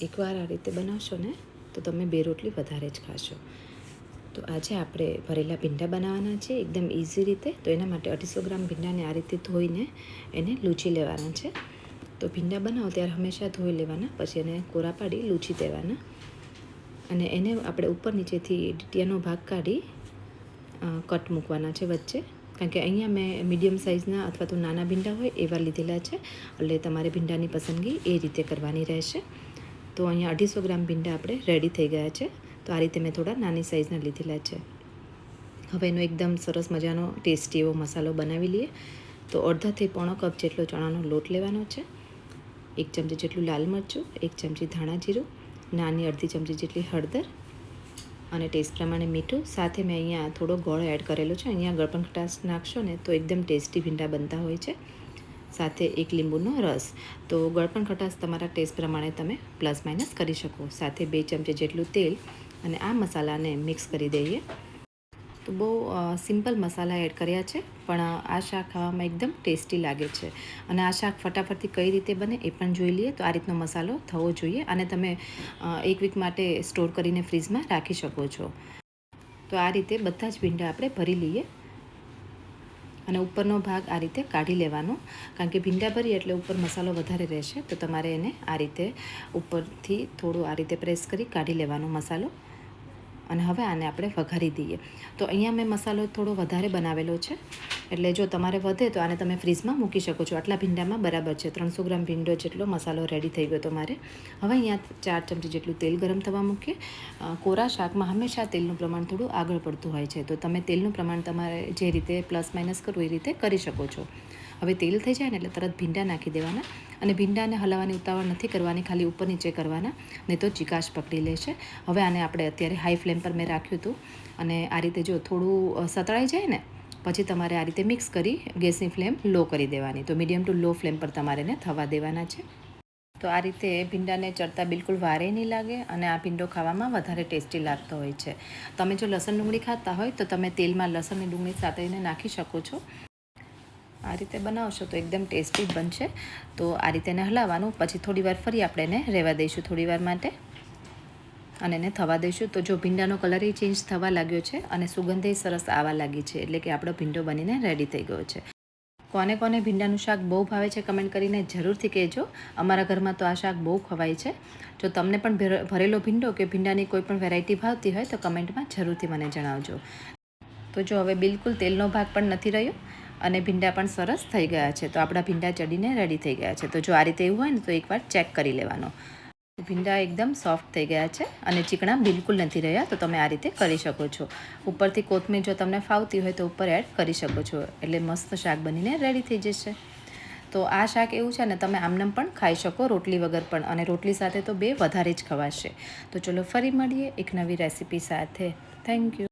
એકવાર આ રીતે બનાવશો ને તો તમે 2 રોટલી વધારે જ ખાશો. તો આજે આપણે ભરેલા ભીંડા બનાવવાના છે એકદમ ઇઝી રીતે. તો એના માટે 250 ગ્રામ ભીંડાને આ રીતે ધોઈને એને લૂછી લેવાના છે. તો ભીંડા બનાવો ત્યારે હંમેશા ધોઈ લેવાના, પછી એને કોરા પાડી લૂછી દેવાના અને એને આપણે ઉપર નીચેથી ડીટીયાનો ભાગ કાઢી કટ મૂકવાના છે વચ્ચે, કારણ કે અહીંયા મેં મીડિયમ સાઇઝના અથવા તો નાના ભીંડા હોય એવા લીધેલા છે, એટલે તમારે ભીંડાની પસંદગી એ રીતે કરવાની રહેશે. તો અહીંયા 250 ગ્રામ ભીંડા આપણે રેડી થઈ ગયા છે. તો આ રીતે મેં થોડા નાની સાઇઝના લીધેલા છે. હવે એનો એકદમ સરસ મજાનો ટેસ્ટી એવો મસાલો બનાવી લઈએ. તો અડધાથી પોણો કપ જેટલો ચણાનો લોટ લેવાનો છે, 1 ચમચી જેટલું લાલ મરચું, 1 ચમચી ધાણા જીરું, નાની અડધી ચમચી જેટલી હળદર અને ટેસ્ટ પ્રમાણે મીઠું. સાથે મેં અહીંયા થોડો ગોળ એડ કરેલો છે. અહીંયા ગળપણ ખટાશ નાખશો ને તો એકદમ ટેસ્ટી ભીંડા બનતા હોય છે. સાથે 1 લીંબુનો રસ. તો ગળપણ ખટાશ તમારા ટેસ્ટ પ્રમાણે તમે પ્લસ માઇનસ કરી શકો. સાથે 2 ચમચી જેટલું તેલ અને આ મસાલાને મિક્સ કરી દઈએ. તો બહુ સિમ્પલ મસાલા એડ કર્યા છે, પણ આ શાક ખાવામાં એકદમ ટેસ્ટી લાગે છે. અને આ શાક ફટાફટથી કઈ રીતે બને એ પણ જોઈ લઈએ. તો આ રીતનો મસાલો થવો જોઈએ અને તમે 1 વીક માટે સ્ટોર કરીને ફ્રીજમાં રાખી શકો છો. તો આ રીતે બધા જ ભીંડા આપણે ભરી લઈએ અને ઉપરનો ભાગ આ રીતે કાઢી લેવાનો, કારણ કે ભીંડા ભરીએ એટલે ઉપર મસાલો વધારે રહેશે. તો તમારે એને આ રીતે ઉપરથી થોડું આ રીતે પ્રેસ કરી કાઢી લેવાનો મસાલો. અને હવે આને આપણે વઘારી દઈએ. તો અહીંયા મેં મસાલો થોડો વધારે બનાવેલો છે, એટલે જો તમારે વધે તો આને તમે ફ્રીજમાં મૂકી શકો છો. આટલા ભીંડામાં બરાબર છે. 300 ગ્રામ ભીંડો જેટલો મસાલો રેડી થઈ ગયો તમારે. હવે અહીંયા 4 ચમચી જેટલું તેલ ગરમ થવા મૂકીએ. કોરા શાકમાં હંમેશા તેલનું પ્રમાણ થોડું આગળ પડતું હોય છે, તો તમે તેલનું પ્રમાણ તમારે જે રીતે પ્લસ માઇનસ કરવું એ રીતે કરી શકો છો. હવે તેલ થઈ જાય ને એટલે તરત ભીંડા નાખી દેવાના અને ભીંડાને હલાવવાની ઉતાવળ નથી કરવાની, ખાલી ઉપર નીચે કરવાના, નહીં તો ચીકાશ પકડી લેશે. હવે આને આપણે અત્યારે હાઈ ફ્લેમ પર મેં રાખ્યું હતું અને આ રીતે જો થોડું સતળાઈ જાય ને પછી તમારે આ રીતે મિક્સ કરી ગેસની ફ્લેમ લો કરી દેવાની. તો મીડિયમ ટુ લો ફ્લેમ પર તમારે એને થવા દેવાના છે. તો આ રીતે ભીંડાને ચડતા બિલકુલ વારે નહીં લાગે અને આ ભીંડો ખાવામાં વધારે ટેસ્ટી લાગતો હોય છે. તમે જો લસણ ડુંગળી ખાતા હોય તો તમે તેલમાં લસણ અને ડુંગળી સાથે નાખી શકો છો. આ રીતે બનાવશો તો એકદમ ટેસ્ટી બનશે. તો આ રીતે એને હલાવવાનું, પછી થોડી વાર ફરી આપણે એને રહેવા દઈશું થોડી વાર માટે અને એને થવા દઈશું. તો જો ભીંડાનો કલર એ ચેન્જ થવા લાગ્યો છે અને સુગંધે સરસ આવવા લાગી છે, એટલે કે આપણો ભીંડો બનીને રેડી થઈ ગયો છે. કોને કોને ભીંડાનું શાક બહુ ભાવે છે કમેન્ટ કરીને જરૂરથી કહેજો. અમારા ઘરમાં તો આ શાક બહુ ખવાય છે. જો તમને પણ ભરેલો ભીંડો કે ભીંડાની કોઈ પણ વેરાયટી ભાવતી હોય તો કમેન્ટમાં જરૂરથી મને જણાવજો. તો જો હવે બિલકુલ તેલનો ભાગ પણ નથી રહ્યો અને ભીંડા પણ સરસ થઈ ગયા છે. તો આપણા ભીંડા ચડીને રેડી થઈ ગયા છે. તો જો આ રીતે એવું હોય ને તો એકવાર ચેક કરી લેવાનો. ભીંડા એકદમ સોફ્ટ થઈ ગયા છે અને ચીકણા બિલકુલ નથી રહ્યા. તો તમે આ રીતે કરી શકો છો. ઉપરથી કોથમીર જો તમને ફાવતી હોય તો ઉપર એડ કરી શકો છો, એટલે મસ્ત શાક બનીને રેડી થઈ જશે. તો આ શાક એવું છે ને તમે આમનામ પણ ખાઈ શકો, રોટલી વગર પણ, અને રોટલી સાથે તો બે વધારે જ ખવાશે. તો ચલો ફરી મળીએ એક નવી રેસીપી સાથે. Thank you.